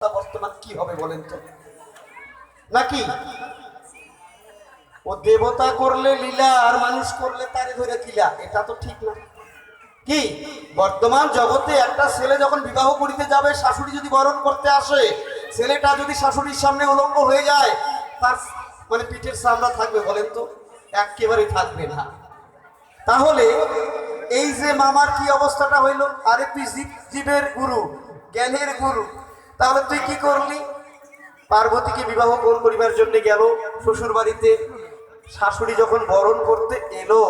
বর্তমান কি হবে বলেন তো? নাকি ও দেবতা করলে লীলা আর মানুষ করলে তারে ধরে কিলা? এটা তো ঠিক না। কি বর্তমান জগতে একটা ছেলে যখন বিবাহ করিতে যাবে, শাশুড়ি যদি বরণ করতে আসে, ছেলেটা যদি শাশুড়ির সামনে উলঙ্গ হয়ে যায়, তার মানে পিঠের চামড়া থাকবে বলেন তো? একেবারেই থাকবে না। তাহলে এই যে মামার কি অবস্থাটা হইল, আরে তুই জীবের গুরু, জ্ঞানের গুরু, তাহলে তুই কি করলি? পার্বতীকে বিবাহ করিবার জন্য গেল শ্বশুর বাড়িতে, শাশুড়ি যখন বরণ করতে এলো,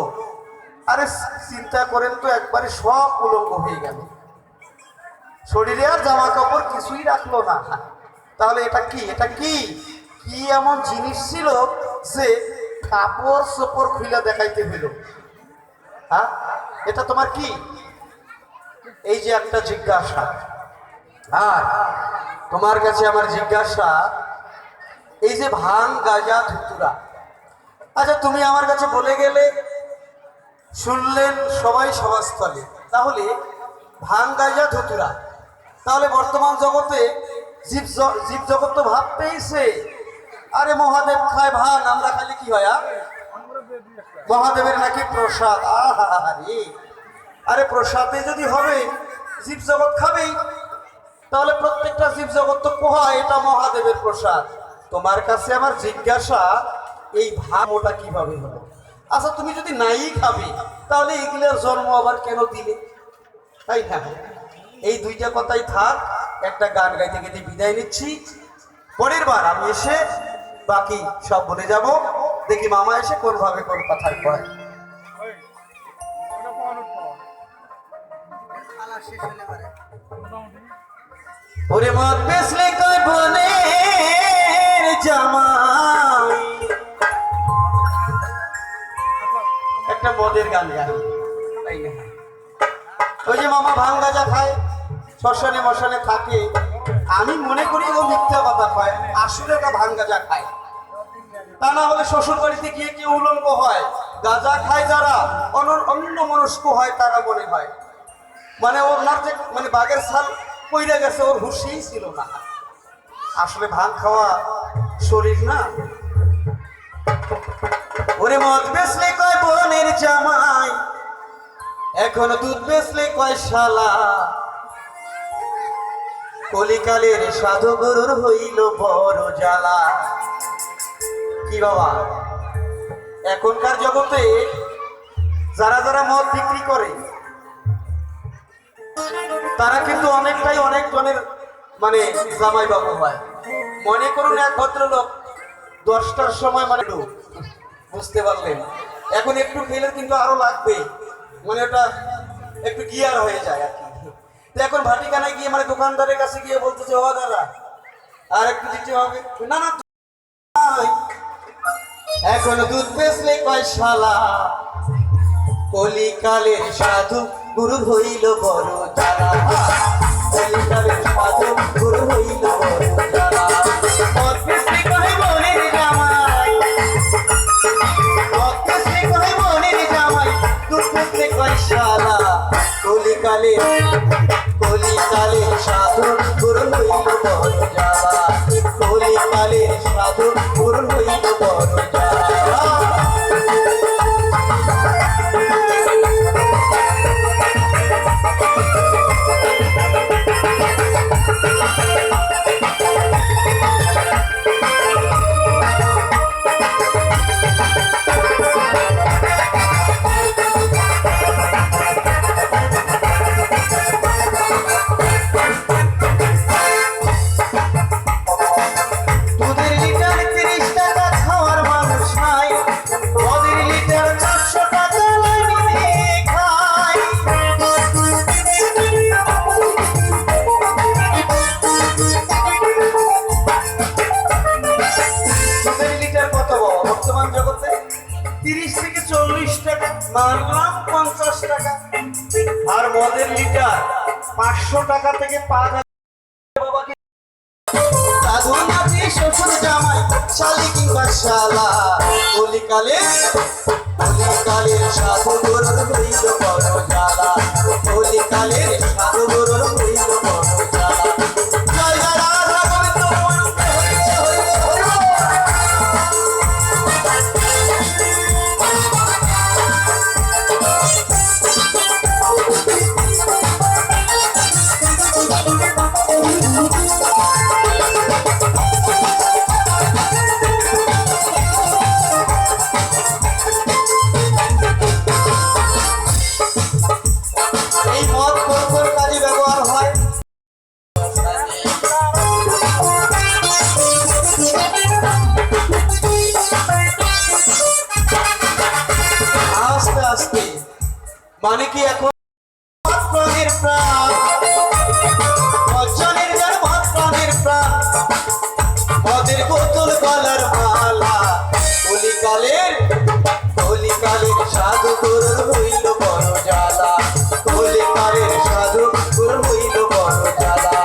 আরে চিন্তা করেন তো, একবারে সব উলঙ্গ হয়ে গেল, শরীরে আর জামা কাপড় কিছুই রাখলো না। তাহলে এটা কি? এটা কি কি এমন জিনিস ছিল যে কাপড় চোপড় খুলে দেখাইতে হইল? হ্যাঁ, এটা তোমার কি? এই যে একটা জিজ্ঞাসা, আর তোমার কাছে আমার জিজ্ঞাসা, এই যে ভাং গাঁজা ধুতুরা, আচ্ছা তুমি আমার কাছে বলে গেলে, শুনলেন সবাই সমাজস্থলে, তাহলে ভাং গাঁজা ধুতুরা, তাহলে বর্তমান জগতে জীব জগৎ তো ভাব পেয়েছে, আরে মহাদেব খায় ভাং, আমরা খালি কি হয়? মহাদেবের নাকি প্রসাদ। আরে আরে প্রসাদে যদি হবে, জীব জগৎ খাবেই, তাহলে প্রত্যেকটা জীব জগৎ তো কোহায় এটা মহাদেবের প্রসাদ। তোমার কাছে আমার জিজ্ঞাসা, এই ভাবটা কিভাবে হলো? আচ্ছা তুমি যদি নাই খাবে, তাহলে এগুলোর জন্ম আবার কেন দিলে? তাই না? এই দুইটা কথাই থাক, একটা গান গাইতে গাইতে বিদায় নিচ্ছি। পরের বার আমি এসে বাকি সব বলে যাব, দেখি মামা এসে কোন ভাবে কোন কথায় কয়। ওরে মত বেসলে কয় বনের জামাই, একটা মদের গান গায়, তাই না? ওই যে মামা ভাং গাঁজা খায়, শ্মশানে মশানে থাকে, আমি মনে করি ও মিথ্যা কথা কয়, আসলে ওটা ভাং গাঁজা খায়। তা না হলে শ্বশুর বাড়িতে গিয়ে কেউ উলঙ্গ হয়, গাঁজা খায় যারা অন্য মনস্ক হয়, তারা মনে হয় মানে ওনার যে মানে বাঘের ছাল পইরা গেছে, ওর হুঁশই ছিল না। আসলে ভাং খাওয়া শরীর না। ওরে মদ বেচলে কয় বনের জামাই, এখন দুধ বেচলে কয় শালা, কলিকালের সাধু গুরুর হইল বড় জ্বালা। কি বাবা, এখনকার জগতে যারা যারা মদ বিক্রি করে, তারা কিন্তু অনেকটাই অনেকজনের মানে জামাই বাবু হয়। মনে করুন এক ভদ্রলোক 10টার সময় মানে বুঝতে পারলেন, এখন একটু খেলে কিন্তু আরো লাগবে, মানে ওটা একটু গিয়ার হয়ে যায় আর কি। তো এখন ভাটিকানায় গিয়ে মানে দোকানদারের কাছে গিয়ে বলতেছে, ও দাদা আর একটু দিতে হবে না। না এখন দুধ বেচলে কয় শালা, কলিকালের সাধু গুরু হইল বড় জ্বালা, কলিকালের সাধু গুরু হইল বড় জ্বালা। মদ বেচলে কয় বনের জামাই, মদ বেচলে কয় বনের জামাই, দুধ বেচলে কয় শালা, কলিকালের সাধু গুরু হইল বড় জ্বালা, কলিকালের সাধু গুরু হইল বড় জ্বালা। বর্তমান জগতে 30 থেকে 40 টাকা, মানলাম 50 টাকা, আর মদের লিটার 500 টাকা থেকে 5000। বাবাকে সাধু নাতি শ্বশুর জামাই, শালি কিংবা শালা, কলিকালের সাধু গুরুর হইল বড় জ্বালা, কলিকালের সাধু গুরুর হইল বড় জ্বালা। জয় রাধা মানে কি এখন প্রাণের প্রাণ অজ্ঞানের যার প্রাণের প্রাণ মদের বোতল গলার মালা কলিকালের সাধু গুরু হইল বড় জ্বালা কলিকালের সাধু গুরু হইল বড় জ্বালা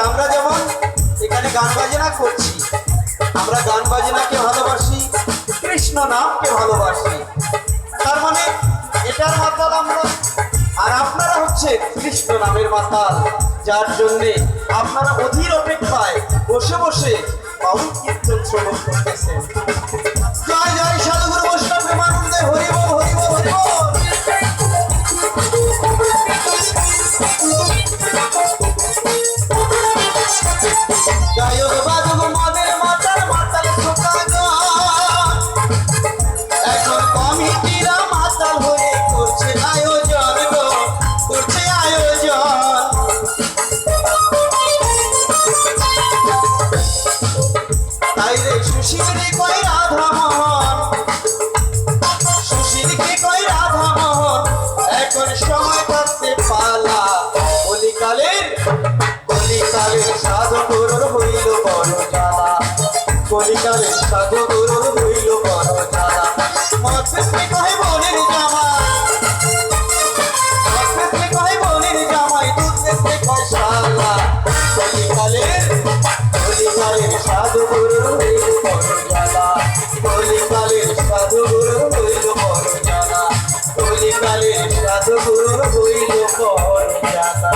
আমরা যেমন এখানে গান বাজনা করছি, আমরা গান বাজনাকে ভালোবাসি, কৃষ্ণ নামকে ভালোবাসি, তার মানে এটার মাতাল আমরা, আর আপনারা হচ্ছে কৃষ্ণ নামের মাতাল, যার জন্যে আপনারা অধীর অপেক্ষায় বসে বসে বাউল কীর্তন শ্রবণ করতেছেন। জয় জয় সাধুগুরু বৈষ্ণব প্রেমানন্দে, হরি বল হরি বল হরি বল। গায়ক বাদক মদের মাতাল মাতাল এখন কমিটিরা মাতাল হয়ে করছে আয়োজন গো, করছে আয়োজন। তাই রে সুশীলকে কয় রাধা মোহন, সুশীলকে কয় রাধা মোহন, এখন সময় থাকতে পালা কলিকালের সাধু গুরুর হইল বড় জ্বালা কলিকালের সাধু গুরুর হইল বড় জ্বালা। মৎস্যে কহে বোনের জামাই, মৎস্যে কহে বোনের জামাই, দুধে কয় শালা কলিকালের সাধু গুরুর হইল বড় জ্বালা কলিকালের সাধু গুরুর হইল বড় জ্বালা কলিকালের সাধু গুরুর হইল বড় জ্বালা।